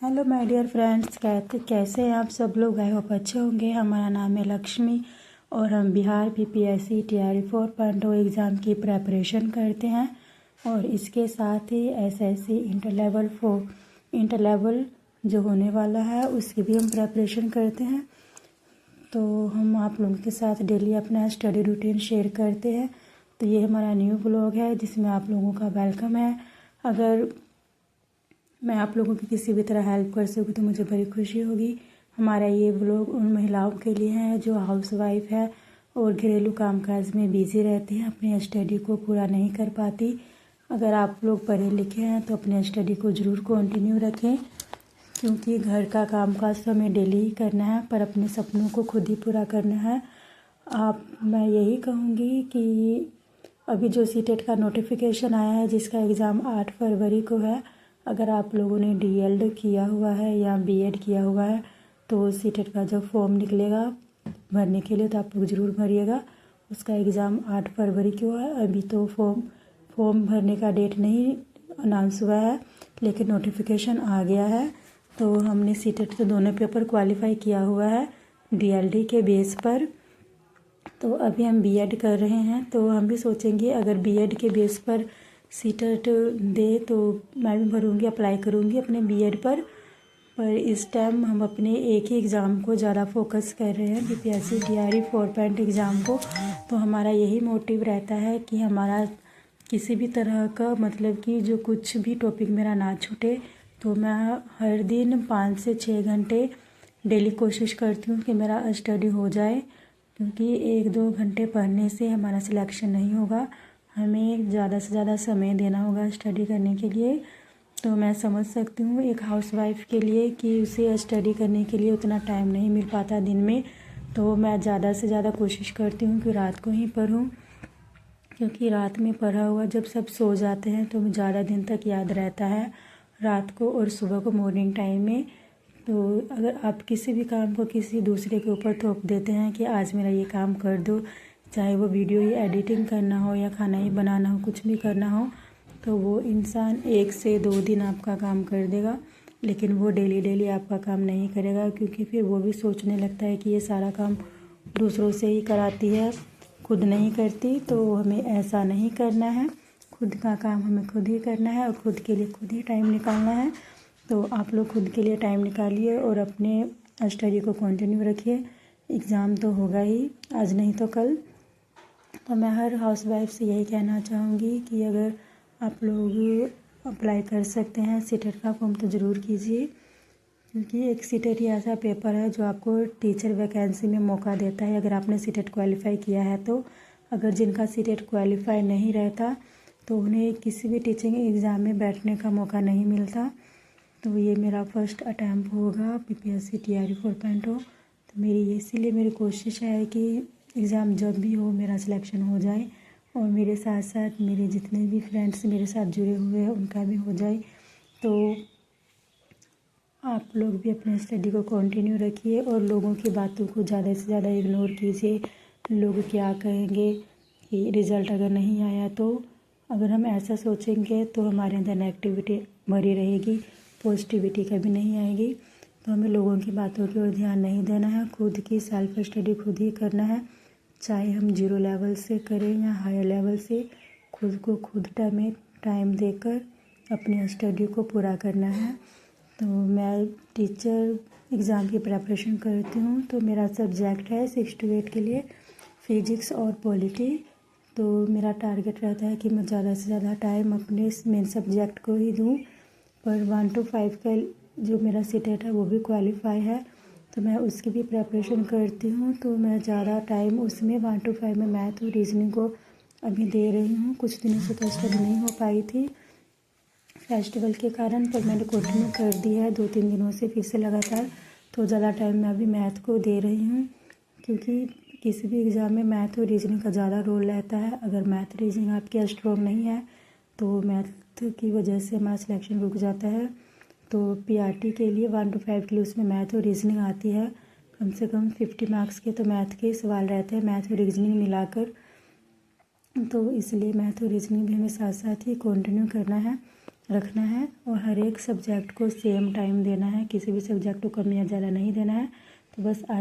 Hello my dear friends, कैसे हैं आप सब लोग। आई होप अच्छे होंगे। हमारा नाम है लक्ष्मी और हम बिहार पीपीएससी टीआरई 4.0 एग्ज़ाम की प्रेपरेशन करते हैं और इसके साथ ही एसएससी इंटर लेवल जो होने वाला है उसकी भी हम प्रेपरेशन करते हैं। तो हम आप लोगों के साथ डेली अपना स्टडी रूटीन शेयर करते हैं। तो ये हमारा न्यू ब्लॉग है जिसमें आप लोगों का वेलकम है। अगर मैं आप लोगों की किसी भी तरह हेल्प कर सकूँ तो मुझे बड़ी खुशी होगी। हमारा ये व्लॉग उन महिलाओं के लिए है जो हाउसवाइफ है और घरेलू कामकाज में बिज़ी रहती हैं, अपनी स्टडी को पूरा नहीं कर पाती। अगर आप लोग पढ़े लिखे हैं तो अपने स्टडी को ज़रूर कंटिन्यू रखें, क्योंकि घर का कामकाज तो हमें डेली ही करना है, पर अपने सपनों को खुद ही पूरा करना है। मैं यही कहूँगी कि अभी जो सीटेट का नोटिफिकेशन आया है जिसका एग्ज़ाम 8 फरवरी को है, अगर आप लोगों ने डीएलएड किया हुआ है या बीएड किया हुआ है तो सीटेट का जब फॉर्म निकलेगा भरने के लिए तो आप लोग ज़रूर भरिएगा। उसका एग्ज़ाम 8 फरवरी को है। अभी तो फॉर्म भरने का डेट नहीं अनाउंस हुआ है, लेकिन नोटिफिकेशन आ गया है। तो हमने सीटेट के दोनों पेपर क्वालिफाई किया हुआ है डीएलडी के बेस पर। तो अभी हम बीएड कर रहे हैं, तो हम भी सोचेंगे अगर बीएड के बेस पर सीटेट दे तो मैं भी भरूंगी, अप्लाई करूंगी अपने बीएड पर इस टाइम हम अपने एक ही एग्ज़ाम को ज़्यादा फोकस कर रहे हैं, पीपीएससी टीआरई 4.0 एग्ज़ाम को। तो हमारा यही मोटिव रहता है कि हमारा किसी भी तरह का मतलब कि जो कुछ भी टॉपिक मेरा ना छूटे। तो मैं हर दिन 5 से 6 घंटे डेली कोशिश करती हूँ कि मेरा स्टडी हो जाए, क्योंकि 1-2 घंटे पढ़ने से हमारा सिलेक्शन नहीं होगा। हमें ज़्यादा से ज़्यादा समय देना होगा स्टडी करने के लिए। तो मैं समझ सकती हूँ एक हाउसवाइफ के लिए कि उसे स्टडी करने के लिए उतना टाइम नहीं मिल पाता दिन में। तो मैं ज़्यादा से ज़्यादा कोशिश करती हूँ कि रात को ही पढूँ, क्योंकि रात में पढ़ा हुआ जब सब सो जाते हैं तो ज़्यादा दिन तक याद रहता है रात को और सुबह को मॉर्निंग टाइम में। तो अगर आप किसी भी काम को किसी दूसरे के ऊपर थोप देते हैं कि आज मेरा ये काम कर दो, चाहे वो वीडियो ही एडिटिंग करना हो या खाना ही बनाना हो, कुछ भी करना हो, तो वो इंसान 1 से 2 दिन आपका काम कर देगा, लेकिन वो डेली आपका काम नहीं करेगा, क्योंकि फिर वो भी सोचने लगता है कि ये सारा काम दूसरों से ही कराती है, खुद नहीं करती। तो हमें ऐसा नहीं करना है, खुद का काम हमें खुद ही करना है और खुद के लिए खुद ही टाइम निकालना है। तो आप लोग खुद के लिए टाइम निकालिए और अपने स्टडी को कंटिन्यू रखिए। एग्ज़ाम तो होगा ही, आज नहीं तो कल। तो मैं हर हाउसवाइफ से यही कहना चाहूँगी कि अगर आप लोग अप्लाई कर सकते हैं सीटेट का फॉर्म तो ज़रूर कीजिए, क्योंकि एक सीटेट ही ऐसा पेपर है जो आपको टीचर वैकेंसी में मौका देता है अगर आपने सीटेट क्वालिफाई किया है। तो अगर जिनका सीटेट क्वालिफाई नहीं रहता तो उन्हें किसी भी टीचिंग एग्ज़ाम में बैठने का मौका नहीं मिलता। तो ये मेरा फर्स्ट अटैम्प्ट होगा पीपीएससी टीआरई 4.0। तो इसीलिए मेरी कोशिश है कि एग्ज़ाम जब भी हो मेरा सिलेक्शन हो जाए और मेरे साथ साथ मेरे जितने भी फ्रेंड्स मेरे साथ जुड़े हुए हैं उनका भी हो जाए। तो आप लोग भी अपने स्टडी को कंटिन्यू रखिए और लोगों की बातों को ज़्यादा से ज़्यादा इग्नोर कीजिए। लोग क्या कहेंगे कि रिज़ल्ट अगर नहीं आया तो, अगर हम ऐसा सोचेंगे तो हमारे अंदर नेगेटिविटी भरी रहेगी, पॉजिटिविटी कभी नहीं आएगी। तो हमें लोगों की बातों की ओर ध्यान नहीं देना है, खुद की सेल्फ स्टडी खुद ही करना है, चाहे हम 0 लेवल से करें या हायर लेवल से। खुद को खुद टाइम देकर अपनी स्टडी को पूरा करना है। तो मैं टीचर एग्ज़ाम की प्रिपरेशन करती हूँ, तो मेरा सब्जेक्ट है 6 to 8 के लिए फिजिक्स और पॉलिटी। तो मेरा टारगेट रहता है कि मैं ज़्यादा से ज़्यादा टाइम अपने मेन सब्जेक्ट को ही दूँ, पर 1 to 5 का जो मेरा सीटेट है वो भी क्वालिफाई है, तो मैं उसकी भी प्रिपरेशन करती हूँ। तो मैं ज़्यादा टाइम उसमें 1 to 5 में मैथ और रीजनिंग को अभी दे रही हूँ। कुछ दिनों से तो स्टडी नहीं हो पाई थी फेस्टिवल के कारण, पर मैंने कंटिन्यू कर दी है 2-3 दिनों से फिर से लगातार। तो ज़्यादा टाइम मैं अभी मैथ को दे रही हूँ, क्योंकि किसी भी एग्ज़ाम में मैथ और रीजनिंग का ज़्यादा रोल रहता है। अगर मैथ रीजनिंग आपकी स्ट्रॉन्ग नहीं है तो मैथ की वजह से हमारा सिलेक्शन रुक जाता है। तो पीआरटी के लिए 1 to 5 के लिए उसमें मैथ और रीजनिंग आती है, कम से कम 50 मार्क्स के तो मैथ के सवाल रहते हैं, मैथ और रीजनिंग मिलाकर। तो इसलिए मैथ और रीजनिंग भी हमें साथ साथ ही कंटिन्यू करना है। रखना है और हर एक सब्जेक्ट को सेम टाइम देना है, किसी भी सब्जेक्ट को कम या ज़्यादा नहीं देना है। तो बस आज